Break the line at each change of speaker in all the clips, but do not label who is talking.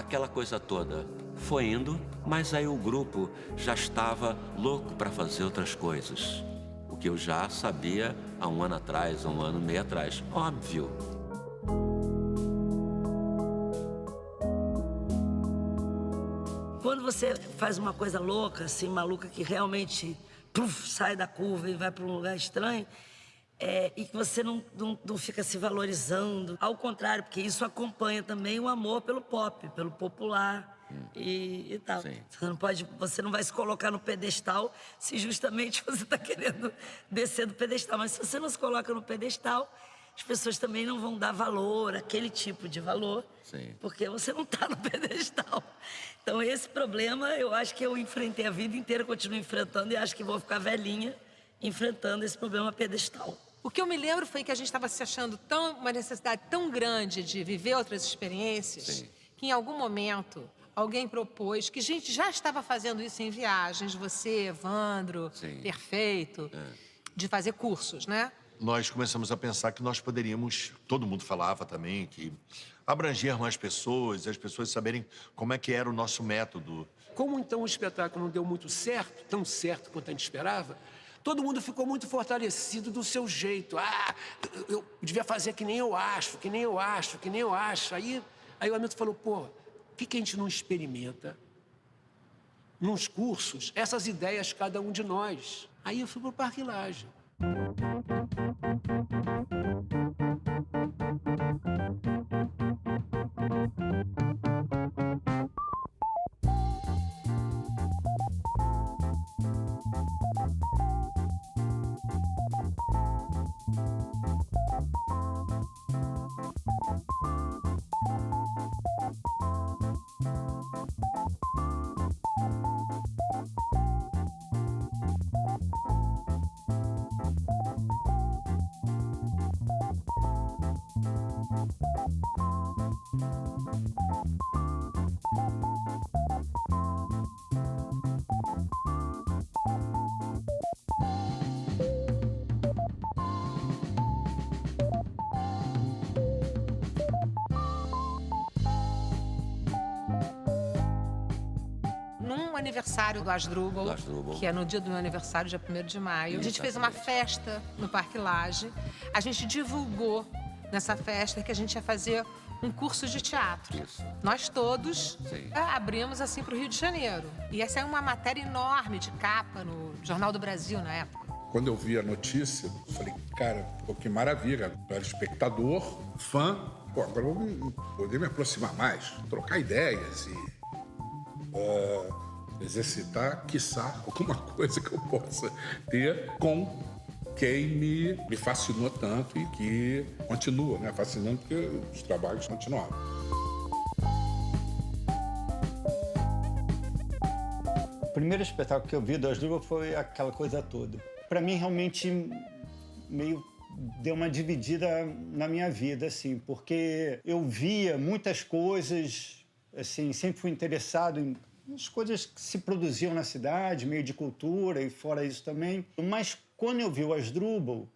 aquela coisa toda foi indo, mas aí o grupo já estava louco para fazer outras coisas. O que eu já sabia há um ano atrás, um ano e meio atrás. Óbvio.
Quando você faz uma coisa louca, assim, maluca, que realmente sai da curva e vai para um lugar estranho, e que você não fica se valorizando. Ao contrário, porque isso acompanha também o amor pelo pop, pelo popular e tal.
Sim.
Você não vai se colocar no pedestal se justamente você está querendo descer do pedestal. Mas se você não se coloca no pedestal, as pessoas também não vão dar valor, aquele tipo de valor,
Sim.
porque você não está no pedestal. Então, esse problema, eu acho que eu enfrentei a vida inteira, continuo enfrentando, e acho que vou ficar velhinha enfrentando esse problema pedestal.
O que eu me lembro foi que a gente estava se achando uma necessidade tão grande de viver outras experiências,
Sim.
que em algum momento alguém propôs, que a gente já estava fazendo isso em viagens, você, Evandro,
Sim.
Perfeito, de fazer cursos, né?
Nós começamos a pensar que nós poderíamos, todo mundo falava também, que abranger mais pessoas, as pessoas saberem como é que era o nosso método.
Como então o espetáculo não deu muito certo, tão certo quanto a gente esperava, todo mundo ficou muito fortalecido do seu jeito. Ah, eu devia fazer que nem eu acho, que nem eu acho, que nem eu acho. Aí o Hamilton falou, pô, por que a gente não experimenta nos cursos essas ideias, cada um de nós? Aí eu fui pro Parque Lage.
Num aniversário do Asdrubal, que é no dia do meu aniversário, dia 1º de maio, a gente fez uma festa no Parque Lage. A gente divulgou nessa festa que a gente ia fazer um curso de teatro.
Isso.
Nós todos
Sim.
abrimos assim para o Rio de Janeiro. E essa é uma matéria enorme de capa no Jornal do Brasil na época.
Quando eu vi a notícia, eu falei, cara, pô, que maravilha. Eu era espectador, fã. Pô, agora eu vou poder me aproximar mais, trocar ideias e exercitar, quiçá, alguma coisa que eu possa ter com quem me fascinou tanto e que continua, né? Fascinando porque os trabalhos continuaram.
O primeiro espetáculo que eu vi do Asdrubal foi aquela coisa toda. Para mim, realmente, meio deu uma dividida na minha vida, assim, porque eu via muitas coisas, assim, sempre fui interessado em as coisas que se produziam na cidade, meio de cultura e fora isso também. Mas quando eu vi o Asdrubal,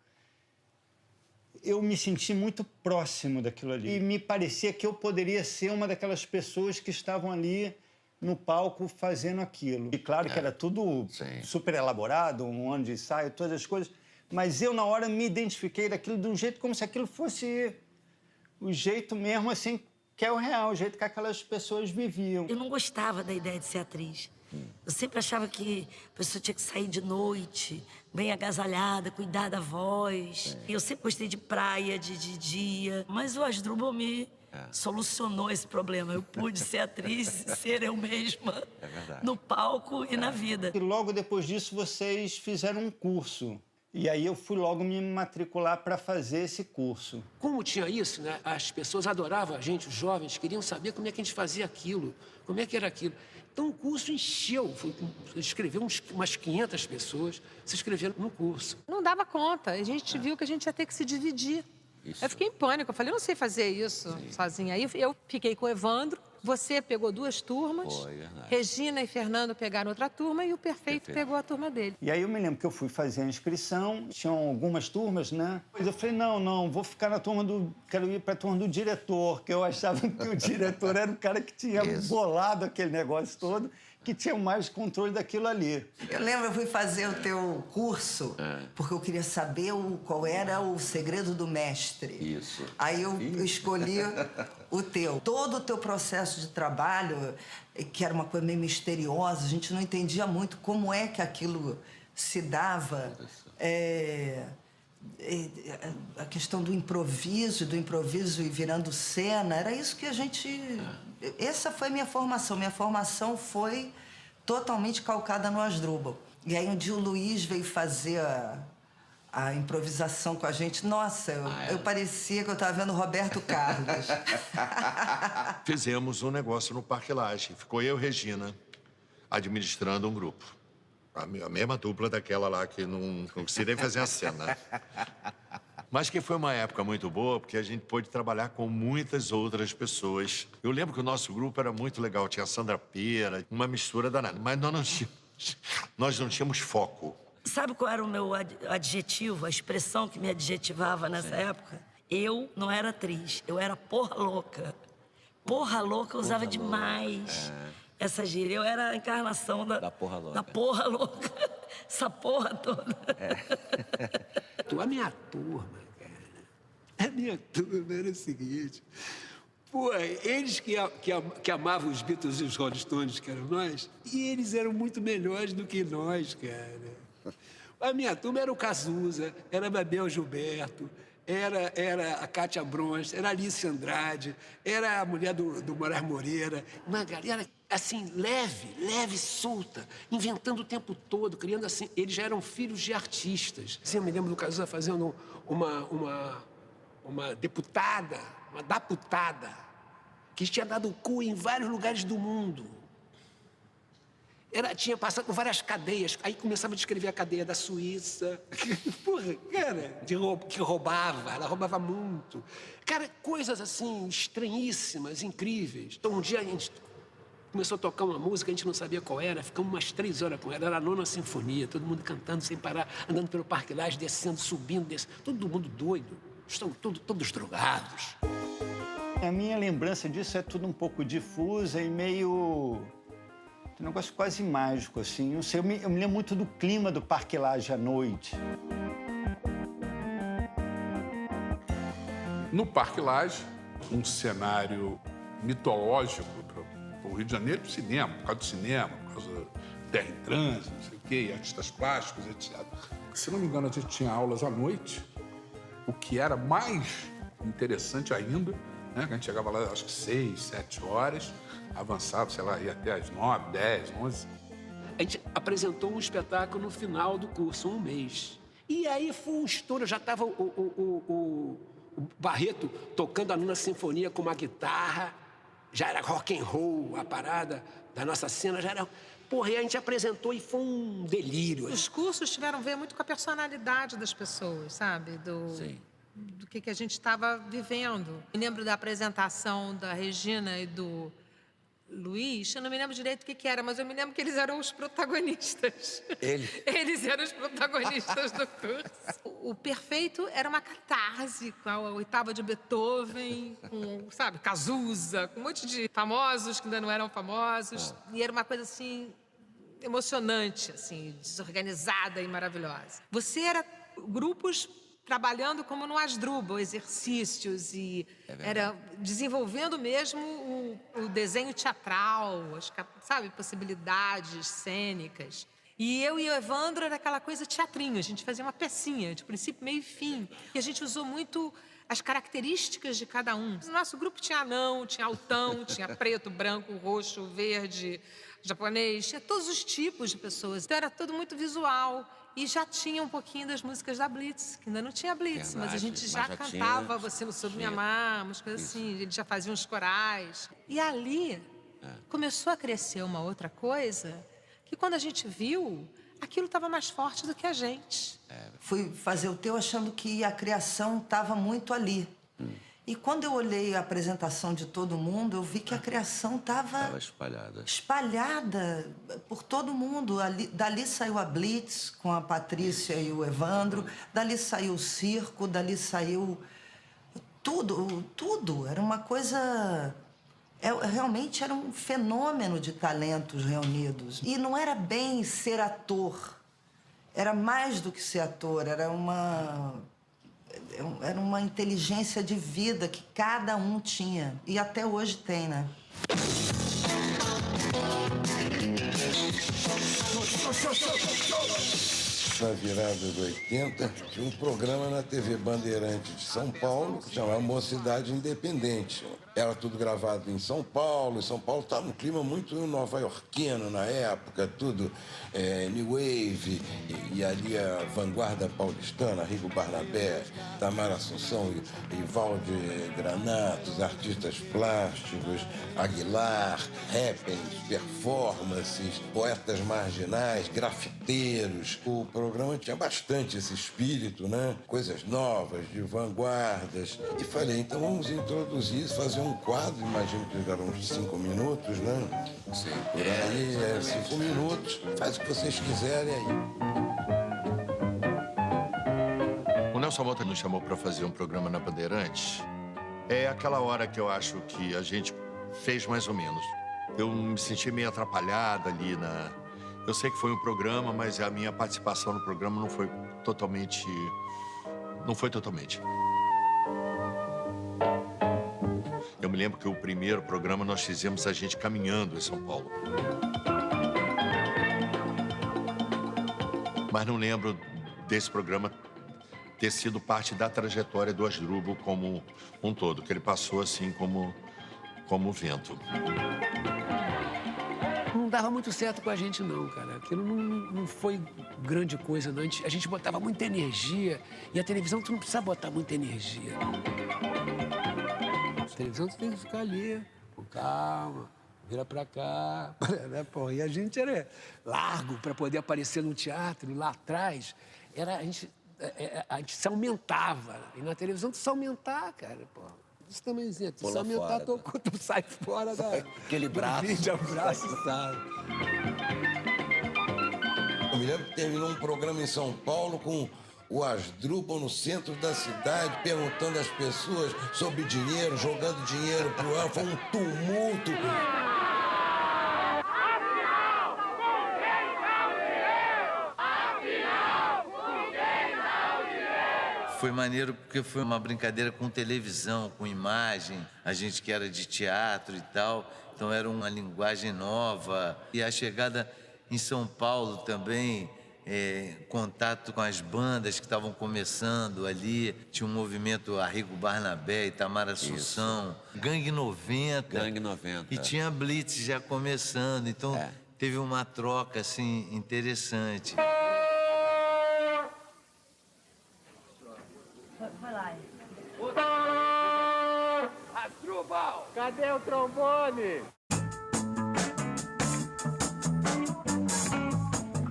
eu me senti muito próximo daquilo ali. E me parecia que eu poderia ser uma daquelas pessoas que estavam ali no palco fazendo aquilo. E claro que era tudo super elaborado, um ano de ensaio, todas as coisas. Mas eu, na hora, me identifiquei daquilo de um jeito como se aquilo fosse o jeito mesmo, assim, que é o real, o jeito que aquelas pessoas viviam.
Eu não gostava da ideia de ser atriz. Eu sempre achava que a pessoa tinha que sair de noite, bem agasalhada, cuidar da voz. Eu sempre gostei de praia, de dia. Mas o Asdrubal me solucionou esse problema. Eu pude ser atriz e ser eu mesma no palco e na vida.
E logo depois disso, vocês fizeram um curso. E aí eu fui logo me matricular para fazer esse curso.
Como tinha isso, né? As pessoas adoravam a gente, os jovens, queriam saber como é que a gente fazia aquilo, como é que era aquilo. Então o curso encheu, escreveu umas 500 pessoas se inscreveram no curso.
Não dava conta, a gente viu que a gente ia ter que se dividir.
Isso.
Eu fiquei em pânico, eu falei, eu não sei fazer isso sozinha. Aí eu fiquei com o Evandro, Você pegou 2 turmas,
Foi, verdade.
Regina e Fernando pegaram outra turma e o Perfeito pegou a turma dele.
E aí eu me lembro que eu fui fazer a inscrição, tinham algumas turmas, né? Mas eu falei, não, vou ficar na turma do... Quero ir pra turma do diretor, que eu achava que o diretor era o cara que tinha bolado aquele negócio todo, que tinha mais controle daquilo ali.
Eu lembro, eu fui fazer o teu curso, porque eu queria saber qual era o segredo do mestre.
Isso.
Aí eu escolhi o teu. Todo o teu processo de trabalho, que era uma coisa meio misteriosa, a gente não entendia muito como é que aquilo se dava. A questão do improviso e virando cena, era isso que a gente... Essa foi minha formação. Minha formação foi totalmente calcada no Asdrubal. E aí um dia o Luiz veio fazer a improvisação com a gente. Nossa, eu parecia que eu estava vendo Roberto Carlos.
Fizemos um negócio no Parque Lage. Ficou eu e Regina administrando um grupo. A mesma dupla daquela lá que não consegui fazer a cena. Mas que foi uma época muito boa, porque a gente pôde trabalhar com muitas outras pessoas. Eu lembro que o nosso grupo era muito legal. Tinha a Sandra Pera, uma mistura danada. Mas nós não tínhamos foco.
Sabe qual era o meu adjetivo, a expressão que me adjetivava nessa época? Eu não era atriz, eu era porra louca. Porra louca eu usava demais essa gíria. Eu era a encarnação da
porra louca.
Da porra louca. Essa porra toda.
A minha turma, cara, a minha turma era o seguinte... Pô, eles que amavam os Beatles e os Rolling Stones, que eram nós, e eles eram muito melhores do que nós, cara. A minha turma era o Cazuza, era a Babel Gilberto, era a Cátia Bronze, era a Alice Andrade, era a mulher do Moraes Moreira. Uma galera, assim, leve, solta, inventando o tempo todo, criando assim... Eles já eram filhos de artistas. Assim, eu me lembro do Cazuza fazendo uma deputada, uma daputada, que tinha dado o cu em vários lugares do mundo. Tinha passado por várias cadeias. Aí começava a descrever a cadeia da Suíça. Porra, cara, que roubava. Ela roubava muito. Cara, coisas assim, estranhíssimas, incríveis. Então, um dia a gente começou a tocar uma música, a gente não sabia qual era. Ficamos umas 3 horas com ela. Era a 9ª Sinfonia. Todo mundo cantando sem parar, andando pelo Parque Lage, descendo, subindo, descendo. Todo mundo doido. Estão todos drogados.
A minha lembrança disso é tudo um pouco difusa e meio... um negócio quase mágico, assim. Não sei, eu me lembro muito do clima do Parque Lage à noite.
No Parque Lage, um cenário mitológico para o Rio de Janeiro, para o cinema, por causa do cinema, por causa da Terra em Trânsito, não sei o quê, e artistas plásticos, etc. Se não me engano, a gente tinha aulas à noite, o que era mais interessante ainda, né? A gente chegava lá, acho que 6, 7 horas, avançava, sei lá, ia até às 9, 10, 11.
A gente apresentou um espetáculo no final do curso, 1 mês. E aí foi um estouro, já estava o Barreto tocando a 9ª Sinfonia com uma guitarra, já era rock and roll, a parada da nossa cena, já era... Porra, e a gente apresentou e foi um delírio.
Os cursos tiveram a ver muito com a personalidade das pessoas, sabe?
Sim.
Do que a gente estava vivendo. Me lembro da apresentação da Regina e do Luiz, eu não me lembro direito o que era, mas eu me lembro que eles eram os protagonistas. Eles eram os protagonistas do curso. O Perfeito era uma catarse, com a 8ª de Beethoven, com, sabe, Cazuza, com um monte de famosos que ainda não eram famosos. E era uma coisa, assim, emocionante, assim, desorganizada e maravilhosa. Você era grupos trabalhando como no Asdrubal, exercícios e era desenvolvendo mesmo o desenho teatral, sabe, possibilidades cênicas. E eu e o Evandro era aquela coisa teatrinho, a gente fazia uma pecinha, de princípio, meio e fim. E a gente usou muito as características de cada um. No nosso grupo tinha anão, tinha altão, tinha preto, branco, roxo, verde, japonês, tinha todos os tipos de pessoas. Então era tudo muito visual. E já tinha um pouquinho das músicas da Blitz, que ainda não tinha Blitz, mas a gente já cantava Você Não Soube Me Amar, umas coisas assim, ele já fazia uns corais. E ali começou a crescer uma outra coisa, que quando a gente viu, aquilo estava mais forte do que a gente.
Fui fazer o teu achando que a criação estava muito ali. E quando eu olhei a apresentação de todo mundo, eu vi que a criação estava espalhada por todo mundo. Dali saiu a Blitz, com a Patrícia e o Evandro. Dali saiu o circo, dali saiu tudo. Era uma coisa... realmente era um fenômeno de talentos reunidos. E não era bem ser ator. Era mais do que ser ator. Era uma inteligência de vida que cada um tinha. E até hoje tem, né?
Na virada dos 80, tinha um programa na TV Bandeirante de São Paulo que chamava Mocidade Independente. Era tudo gravado em São Paulo, e São Paulo estava num clima muito nova-iorquino na época, tudo New Wave, e ali a vanguarda paulistana, Rigo Barnabé, Tamara Assunção e Valde Granatos, artistas plásticos, Aguilar, rappers, performances, poetas marginais, grafiteiros. O programa tinha bastante esse espírito, né? Coisas novas, de vanguardas. E falei, então vamos introduzir isso, fazer um quadro, imagino que eram uns 5 minutos, né? Sim. Por aí, 5 minutos, faz o que vocês quiserem aí.
O Nelson Mota nos chamou para fazer um programa na Bandeirantes. É aquela hora que eu acho que a gente fez mais ou menos. Eu me senti meio atrapalhada ali na... Eu sei que foi um programa, mas a minha participação no programa não foi totalmente... Eu me lembro que o primeiro programa nós fizemos a gente caminhando em São Paulo. Mas não lembro desse programa ter sido parte da trajetória do Asdrubal como um todo, que ele passou assim como vento.
Não dava muito certo com a gente, não, cara. Aquilo não foi grande coisa, não. A gente botava muita energia. E a televisão, tu não precisa botar muita energia. A televisão, tu tem que ficar ali, com calma, vira pra cá, né, pô? E a gente era largo para poder aparecer no teatro, lá atrás. A gente se aumentava. E na televisão, tu se aumentar, cara, pô. Isso também dizia, tu se aumentar, tu sai fora da...
Aquele braço.
Sabe?
Eu me lembro que terminou um programa em São Paulo com o Asdrubal no centro da cidade, perguntando às pessoas sobre dinheiro, jogando dinheiro pro ar. Foi um tumulto.
Foi maneiro porque foi uma brincadeira com televisão, com imagem. A gente que era de teatro e tal, então era uma linguagem nova. E a chegada em São Paulo também, contato com as bandas que estavam começando ali. Tinha um movimento Arrigo Barnabé, Tamara Assunção, Gangue 90.
Gangue 90.
E tinha a Blitz já começando, então teve uma troca assim interessante.
Vai lá.
Asdrubal, cadê o trombone?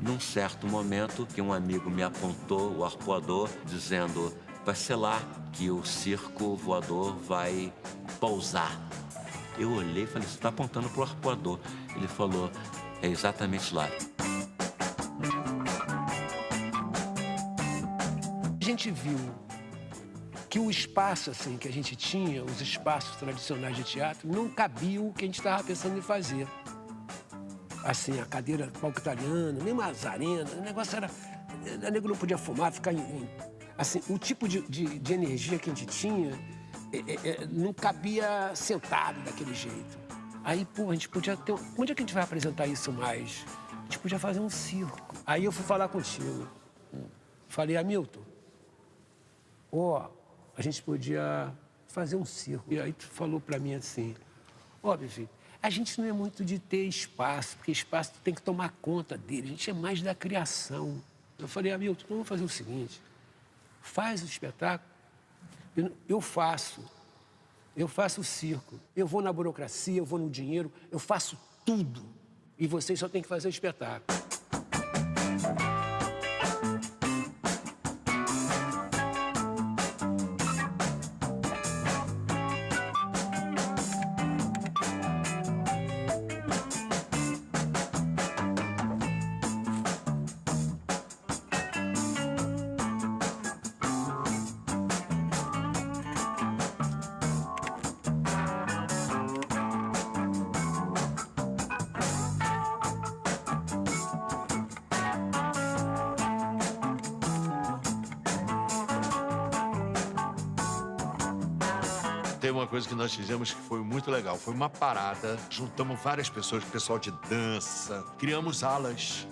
Num certo momento, que um amigo me apontou o arpoador, dizendo: vai ser lá que o circo voador vai pousar. Eu olhei e falei: você está apontando para o arpoador. Ele falou: é exatamente lá.
A gente viu que o espaço assim, que a gente tinha, os espaços tradicionais de teatro, não cabiam o que a gente estava pensando em fazer. Assim, a cadeira palco italiano, mesmo as arenas, o negócio era... A nego não podia fumar, ficar assim, o tipo de energia que a gente tinha não cabia sentado daquele jeito. Aí, pô, a gente podia ter... Onde é que a gente vai apresentar isso mais? A gente podia fazer um circo. Aí eu fui falar contigo. Falei: Hamilton, a gente podia fazer um circo. E aí tu falou pra mim assim: meu filho, a gente não é muito de ter espaço, porque espaço tu tem que tomar conta dele, a gente é mais da criação. Eu falei: Hamilton, vamos fazer o seguinte, faz o espetáculo, eu faço o circo, eu vou na burocracia, eu vou no dinheiro, eu faço tudo, e vocês só têm que fazer o espetáculo.
Tem uma coisa que nós fizemos que foi muito legal. Foi uma parada, juntamos várias pessoas, pessoal de dança, criamos alas,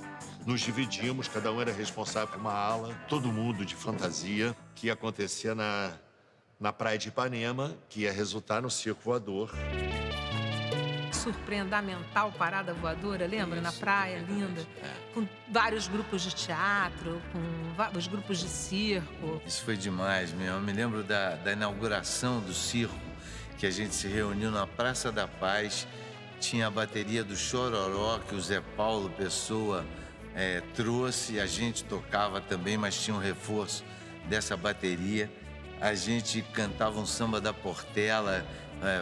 nos dividimos, cada um era responsável por uma ala, todo mundo de fantasia, que ia acontecer na praia de Ipanema, que ia resultar no circo voador.
Surpreendamental parada voadora, lembra?
Isso,
na praia, linda. Com vários grupos de teatro, com vários grupos de circo.
Isso foi demais mesmo. Eu me lembro da inauguração do circo, que a gente se reuniu na Praça da Paz. Tinha a bateria do Chororó, que o Zé Paulo Pessoa trouxe. A gente tocava também, mas tinha um reforço dessa bateria. A gente cantava um samba da Portela,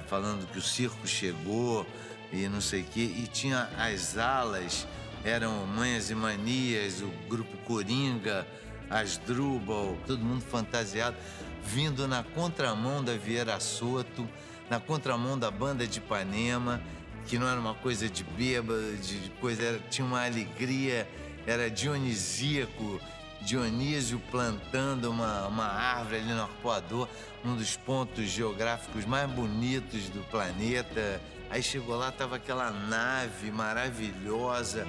falando que o circo chegou e não sei o quê. E tinha as alas, eram Manhas e Manias, o grupo Coringa, Asdrubal, todo mundo fantasiado, vindo na contramão da Vieira Soto, na contramão da Banda de Ipanema, que não era uma coisa de bêbado, de coisa, tinha uma alegria, era dionisíaco, Dionísio plantando uma árvore ali no Arpoador, um dos pontos geográficos mais bonitos do planeta. Aí chegou lá, tava aquela nave maravilhosa.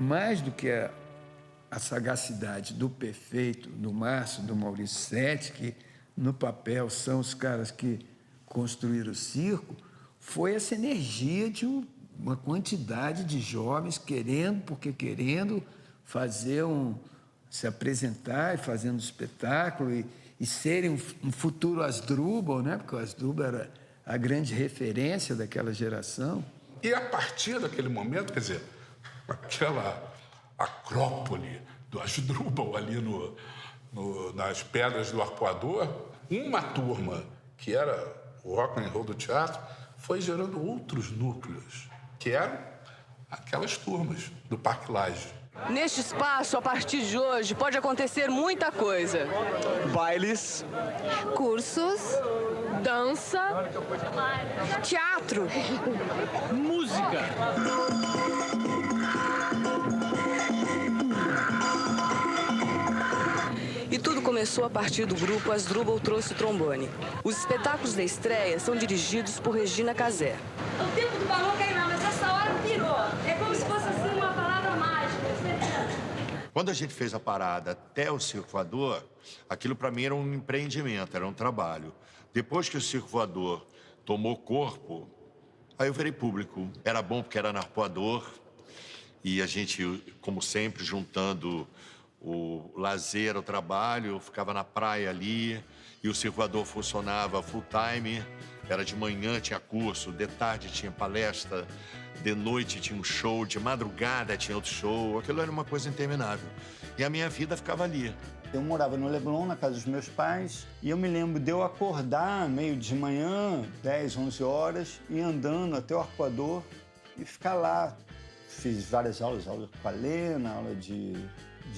Mais do que a sagacidade do Perfeito, do Márcio, do Maurício Sete, que no papel são os caras que construíram o circo, foi essa energia de uma quantidade de jovens querendo fazer se apresentar e fazendo um espetáculo e serem um futuro Asdrubal, né? Porque o Asdrubal era a grande referência daquela geração.
E a partir daquele momento, quer dizer, aquela acrópole do Asdrubal ali nas pedras do Arpoador, uma turma que era o rock and roll do teatro foi gerando outros núcleos, que eram aquelas turmas do Parque Lage.
Neste espaço, a partir de hoje, pode acontecer muita coisa.
Bailes,
Cursos, dança, teatro,
música.
E tudo começou a partir do grupo Asdrubal Trouxe o Trombone. Os espetáculos da estreia são dirigidos por Regina Casé.
O tempo do balão caiu não, mas essa hora virou. É como se fosse assim uma palavra mágica.
Quando a gente fez a parada até o circo voador, aquilo para mim era um empreendimento, era um trabalho. Depois que o circo voador tomou corpo, aí eu virei público. Era bom porque era no Arpoador e a gente, como sempre, juntando o lazer, o trabalho, eu ficava na praia ali e o circo voador funcionava full time. Era de manhã, tinha curso, de tarde tinha palestra, de noite tinha um show, de madrugada tinha outro show. Aquilo era uma coisa interminável. E a minha vida ficava ali.
Eu morava no Leblon, na casa dos meus pais, e eu me lembro de eu acordar meio de manhã, 10, 11 horas, e andando até o Arpoador e ficar lá. Fiz várias aulas com a Lena, aula de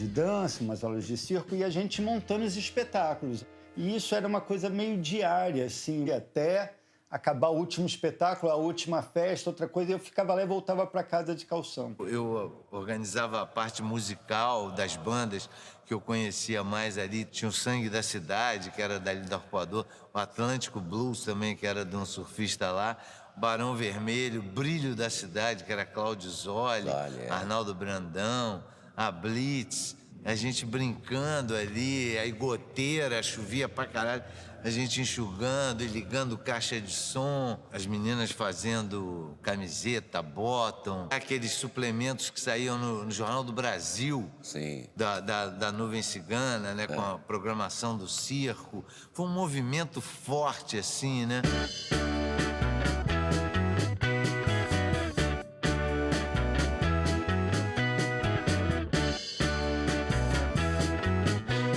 dança, umas aulas de circo, e a gente montando os espetáculos. E isso era uma coisa meio diária, assim, até acabar o último espetáculo, a última festa, outra coisa, eu ficava lá e voltava para casa de calção.
Eu organizava a parte musical das bandas que eu conhecia mais ali. Tinha o Sangue da Cidade, que era dali do Arpoador, o Atlântico Blues também, que era de um surfista lá, Barão Vermelho, Brilho da Cidade, que era Cláudio Zoli, Arnaldo Brandão, a Blitz, a gente brincando ali, aí goteira, chovia pra caralho, a gente enxugando e ligando caixa de som, as meninas fazendo camiseta, bottom, aqueles suplementos que saíam no Jornal do Brasil,
sim,
da Nuvem Cigana, né, com a programação do circo. Foi um movimento forte, assim, né?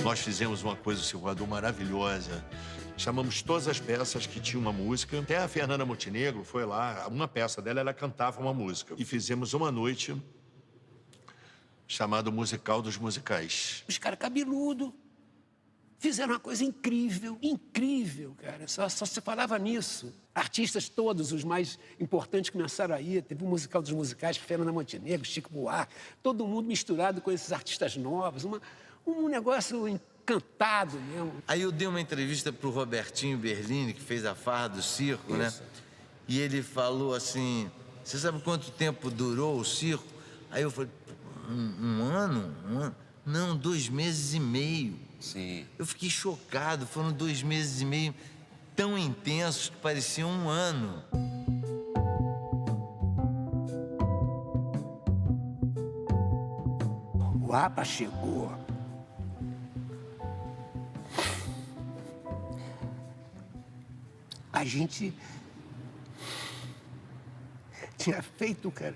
Nós fizemos uma coisa, o circo voador, maravilhosa. Chamamos todas as peças que tinham uma música. Até a Fernanda Montenegro foi lá, uma peça dela, ela cantava uma música. E fizemos uma noite chamada Musical dos Musicais.
Os caras cabeludo, Fizeram uma coisa incrível, incrível, cara. Só se falava nisso. Artistas todos, os mais importantes, começaram a ir. Teve o musical dos musicais, Fernanda Montenegro, Chico Buarque, todo mundo misturado com esses artistas novos. Um negócio encantado mesmo.
Aí eu dei uma entrevista pro Robertinho Berlini, que fez a Farra do Circo, né? E ele falou assim, você sabe quanto tempo durou o circo? Aí eu falei, um ano? Não, 2 meses e meio.
Sim.
Eu fiquei chocado, foram 2 meses e meio tão intensos que pareciam um ano.
O APA chegou. A gente tinha feito, cara,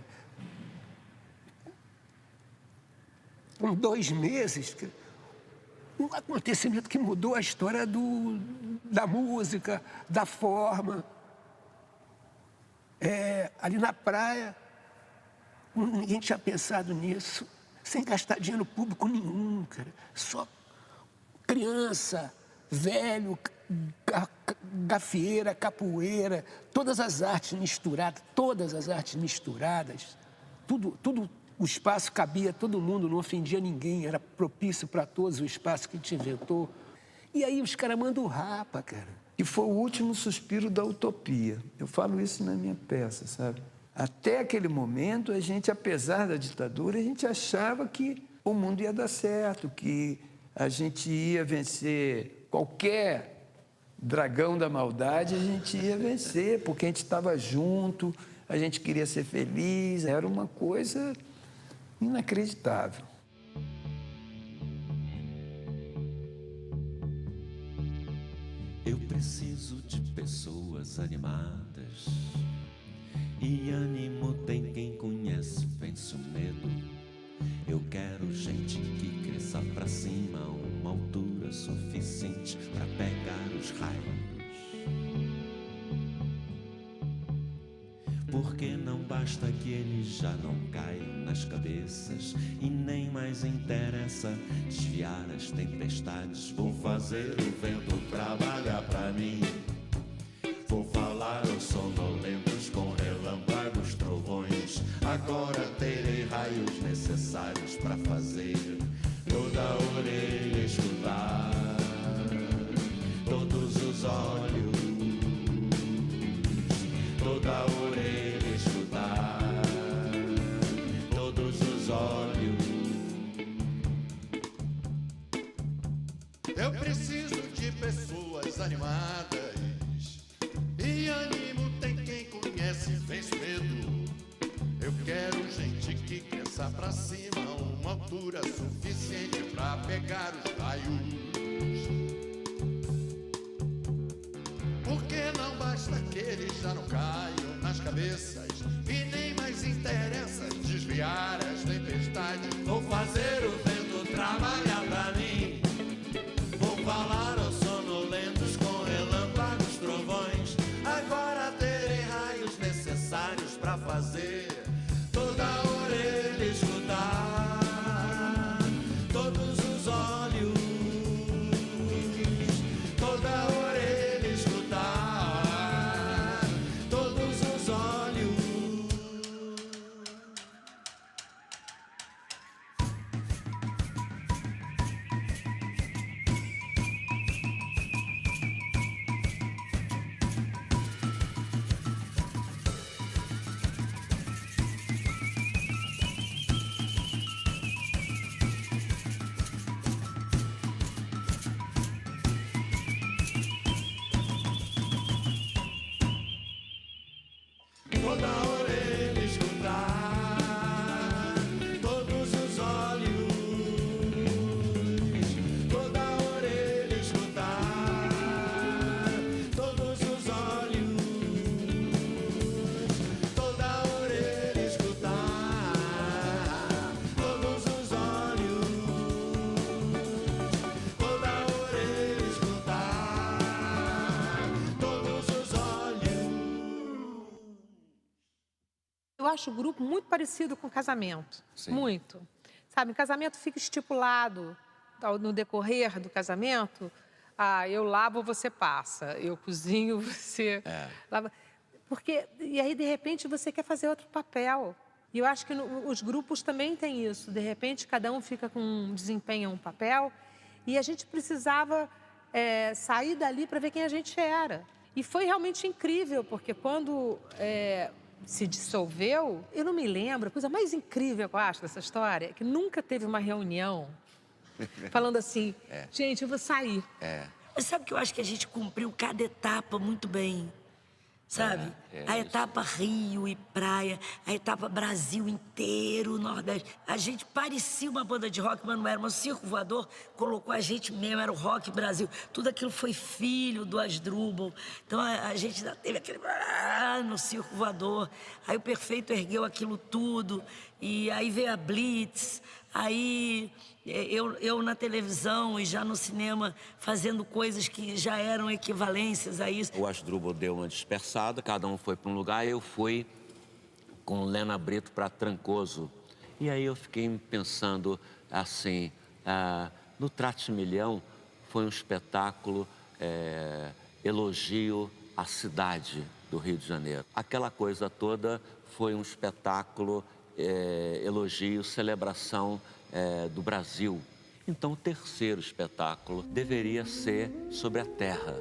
com 2 meses, um acontecimento que mudou a história da música, da forma. Ali na praia, ninguém tinha pensado nisso, sem gastar dinheiro público nenhum, cara. Só criança, velho, gafieira, capoeira, todas as artes misturadas, tudo. O espaço cabia todo mundo, não ofendia ninguém, era propício para todos o espaço que a gente inventou. E aí os caras mandam o Rapa, cara.
E foi o último suspiro da utopia. Eu falo isso na minha peça, sabe? Até aquele momento, a gente, apesar da ditadura, a gente achava que o mundo ia dar certo, que a gente ia vencer qualquer dragão da maldade, a gente ia vencer, porque a gente estava junto, a gente queria ser feliz, era uma coisa inacreditável.
Eu preciso de pessoas animadas, e ânimo tem quem conhece, vence o medo. Eu quero gente que cresça pra cima, uma altura suficiente pra pegar os raios. Porque não basta que eles já não caiam nas cabeças, e nem mais interessa desviar as tempestades. Vou fazer o vento trabalhar pra mim. Vou falar aos sonolentos com relâmpagos, trovões. Agora terei raios necessários pra fazer toda a orelha escutar, todos os olhos, toda a orelha escutar, todos os olhos.
Eu preciso de pessoas animadas, e ânimo tem quem conhece, vence o medo. Eu quero gente que cresça pra cima, uma altura suficiente pra pegar os raios. Porque não basta que eles já não caiam nas cabeças, e nem mais interessa desviar as tempestades. Vou fazer o vento trabalhar pra mim. Vou falar aos sonolentos com relâmpagos, trovões. Agora terei raios necessários pra fazer toda a orelha escutar, todos os olhos, toda a orelha escutar, todos os olhos. Toda a orelha escutar, todos os olhos, toda a orelha escutar, todos os olhos, toda a orelha escutar, todos os olhos, toda a orelha escutar, todos os olhos.
Eu acho o grupo muito parecido com casamento.
Sim.
Muito. Sabe, em casamento fica estipulado no decorrer do casamento, eu lavo, você passa. Eu cozinho, você lava. Porque, e aí, de repente, você quer fazer outro papel. E eu acho que os grupos também têm isso. De repente, cada um fica desempenha um papel. E a gente precisava sair dali para ver quem a gente era. E foi realmente incrível, porque quando se dissolveu, eu não me lembro, a coisa mais incrível que eu acho dessa história é que nunca teve uma reunião falando assim, gente, eu vou sair.
Mas sabe que eu acho que a gente cumpriu cada etapa muito bem, sabe? A etapa Rio e praia, a etapa Brasil inteiro, Nordeste. A gente parecia uma banda de rock, mas não era. Mas o Circo Voador colocou a gente mesmo, era o Rock Brasil. Tudo aquilo foi filho do Asdrubal. Então a gente ainda teve aquele no Circo Voador. Aí o Perfeito ergueu aquilo tudo. E aí veio a Blitz. Aí eu na televisão e já no cinema fazendo coisas que já eram equivalências a isso.
O Asdrubal deu uma dispersada, cada um foi para um lugar, eu fui com Lena Brito para Trancoso. E aí eu fiquei pensando assim, no Trate-Milhão foi um espetáculo elogio à cidade do Rio de Janeiro. Aquela coisa toda foi um espetáculo elogio, celebração do Brasil. Então, o terceiro espetáculo deveria ser sobre a Terra,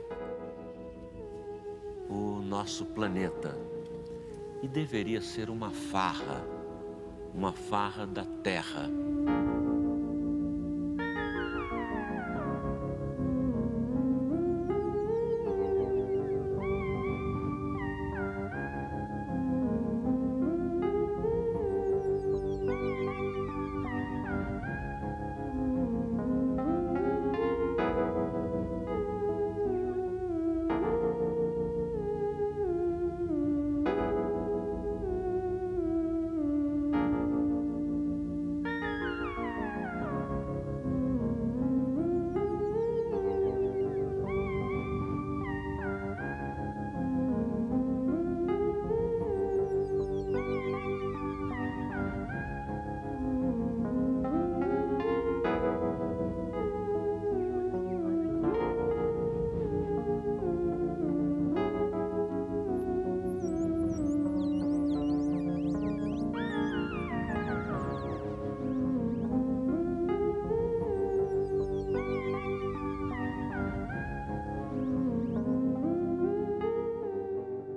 o nosso planeta. E deveria ser uma farra da Terra.